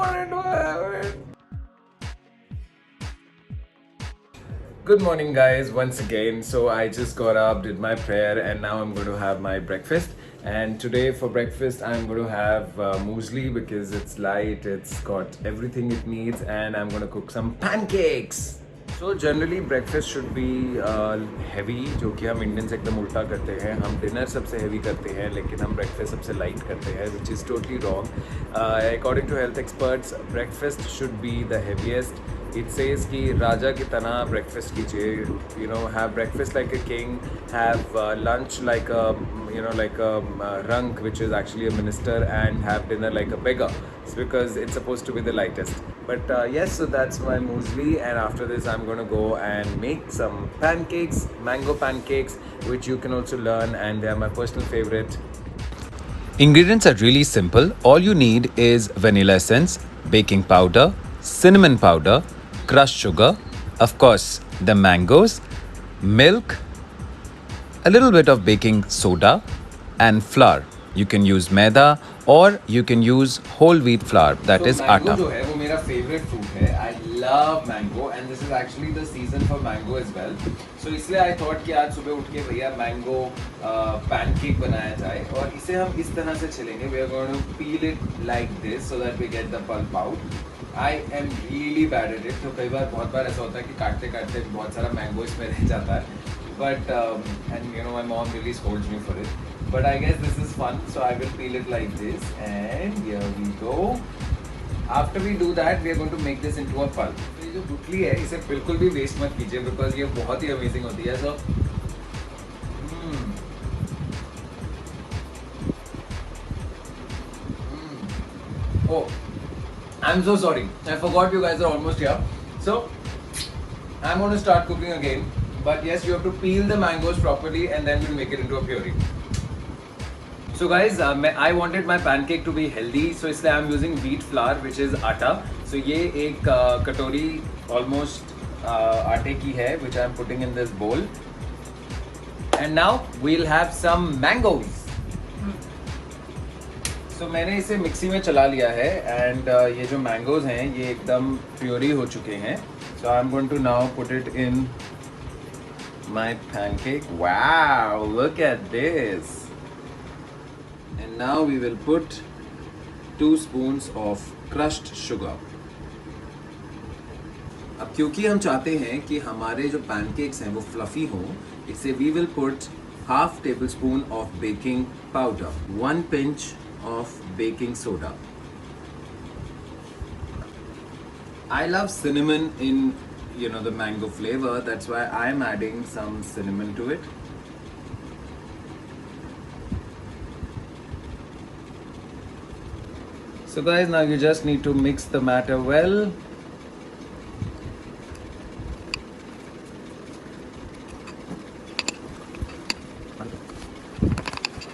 wanted to have it. Good morning, guys, once again. So I just got up, did my prayer, and now I'm going to have my breakfast. And today for breakfast, I'm going to have muesli because it's light, it's got everything it needs, and I'm going to cook some pancakes. So generally breakfast should be heavy, जो कि हम Indians एकदम उल्टा करते हैं. हम dinner सबसे heavy करते हैं लेकिन हम ब्रेकफास्ट सबसे लाइट करते हैं, which is totally wrong. According to health experts, breakfast should be the heaviest. It says कि राजा की तरह breakfast कीजिए, you know, have breakfast like a king, have lunch like a, you know, like a rank, which is actually a minister, and have dinner like a beggar. It's because it's supposed to be the lightest. But yes, so that's my muesli, and after this I'm going to go and make some pancakes, mango pancakes, which you can also learn, and they are my personal favorite. Ingredients are really simple. All you need is vanilla essence, baking powder, cinnamon powder, crushed sugar, of course, the mangoes, milk, a little bit of baking soda, and flour. You can use maida or you can use whole wheat flour, that is mango atta. जो है वो मेरा favorite fruit है. I love mango, and this is actually the season for mango as well. So इसलिए I thought कि आज सुबह उठ के भैया mango pancake बनाया जाए, और इसे हम इस तरह से छिलेंगे. We are going to peel it like this so that we get the pulp out. I am really bad at it. तो कई बार बहुत बार ऐसा होता है कि काटते काटते बहुत सारा mango इसमें रह जाता है. But and you know, my mom really scolds me for it. But I guess this is fun, so I will peel it like this, and here we go. After we do that, we are going to make this into a pulp. तो ये जो गुठली है, इसे बिल्कुल भी waste मत कीजिए, because ये बहुत ही अमेजिंग होती है. So oh, I'm so sorry. I forgot you guys are almost here. So I'm going to start cooking again. But yes, you have to peel the mangoes properly, and then we'll make it into a puree. So guys, I wanted my pancake to be healthy, so इसलिए I'm using wheat flour, which is atta. So ये एक कटोरी almost आटे की है, which I'm putting in this bowl. And now we'll have some mangoes. So मैंने इसे mixie में चला लिया है, and ये जो mangoes हैं ये एकदम प्योरी हो चुके हैं. So I'm going to now put it in my pancake. Wow, look at this. And now we will put 2 spoons of crushed sugar. अब क्योंकि हम चाहते हैं कि हमारे जो pancakes हैं वो fluffy हो, इससे we will put half tablespoon of baking powder, 1 pinch of baking soda. I love cinnamon in, you know, the mango flavor. That's why I'm adding some cinnamon to it. So guys, now you just need to mix the matter well.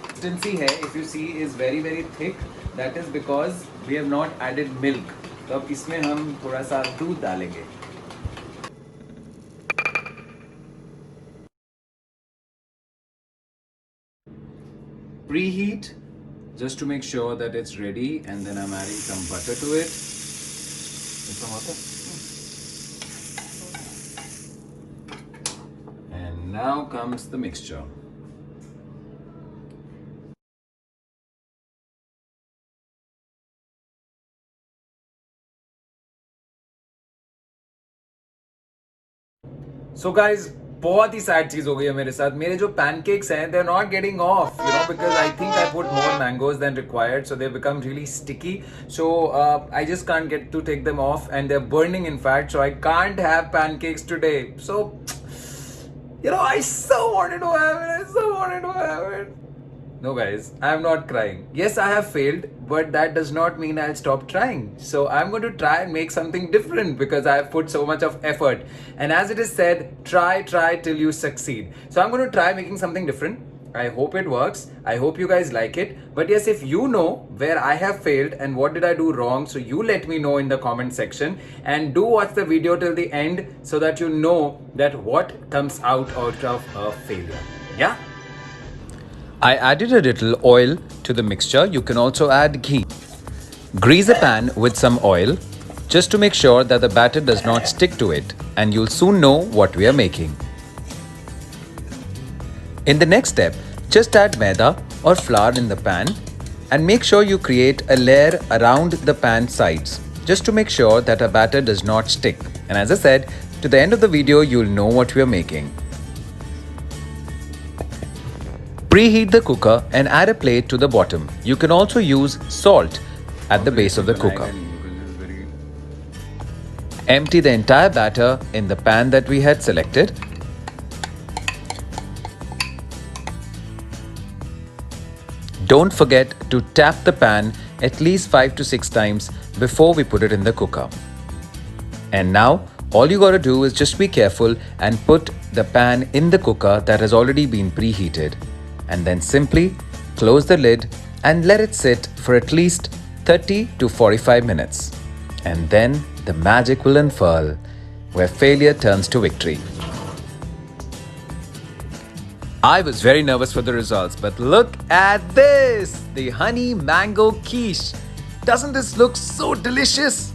Consistency है, if you see, is very very thick. That is because we have not added milk. तो अब इसमें हम थोड़ा सा दूध डालेंगे. Preheat just to make sure that it's ready, and then I'm adding some butter to it. And now comes the mixture. So guys, बहुत ही sad चीज हो गई है मेरे साथ. मेरे जो पैनकेक्स हैं, they're not getting off, you know, because I think I put more mangoes than required, so they become really sticky. So I just can't get to take them off, and they're burning in fact, so I can't have pancakes today. So, you know, I so wanted to have it. I so wanted to have it. No guys, I am not crying. Yes, I have failed, but that does not mean I'll stop trying. So I'm going to try and make something different because I have put so much of effort. And as it is said, try till you succeed. So I'm going to try making something different. I hope it works. I hope you guys like it. But yes, if you know where I have failed and what did I do wrong, so you let me know in the comment section, and do watch the video till the end so that you know that what comes out of a failure. Yeah? I added a little oil to the mixture. You can also add ghee. Grease a pan with some oil just to make sure that the batter does not stick to it, and you'll soon know what we are making. In the next step, just add maida or flour in the pan and make sure you create a layer around the pan sides just to make sure that our batter does not stick. And as I said, to the end of the video, you'll know what we are making. Preheat the cooker and add a plate to the bottom. You can also use salt at the base of the cooker. Empty the entire batter in the pan that we had selected. Don't forget to tap the pan at least 5 to 6 times before we put it in the cooker. And now, all you gotta do is just be careful and put the pan in the cooker that has already been preheated. And then simply close the lid and let it sit for at least 30 to 45 minutes. And then the magic will unfurl, where failure turns to victory. I was very nervous for the results, but look at this! The honey mango quiche. Doesn't this look so delicious?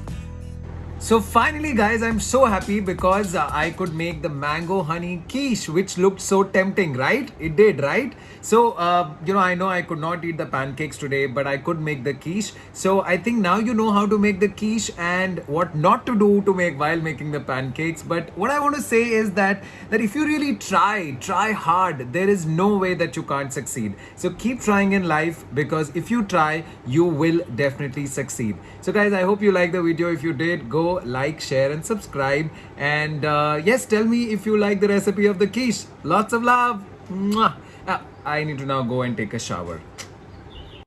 So finally guys, I'm so happy because I could make the mango honey quiche, which looked so tempting, right? It did, right? So, I know I could not eat the pancakes today, but I could make the quiche. So I think now you know how to make the quiche and what not to do to make while making the pancakes. But what I want to say is that if you really try hard, there is no way that you can't succeed. So keep trying in life, because if you try, you will definitely succeed. So guys, I hope you liked the video. If you did, go like, share and subscribe, and yes, tell me if you like the recipe of the quiche. Lots of love. Mwah. I need to now go and take a shower.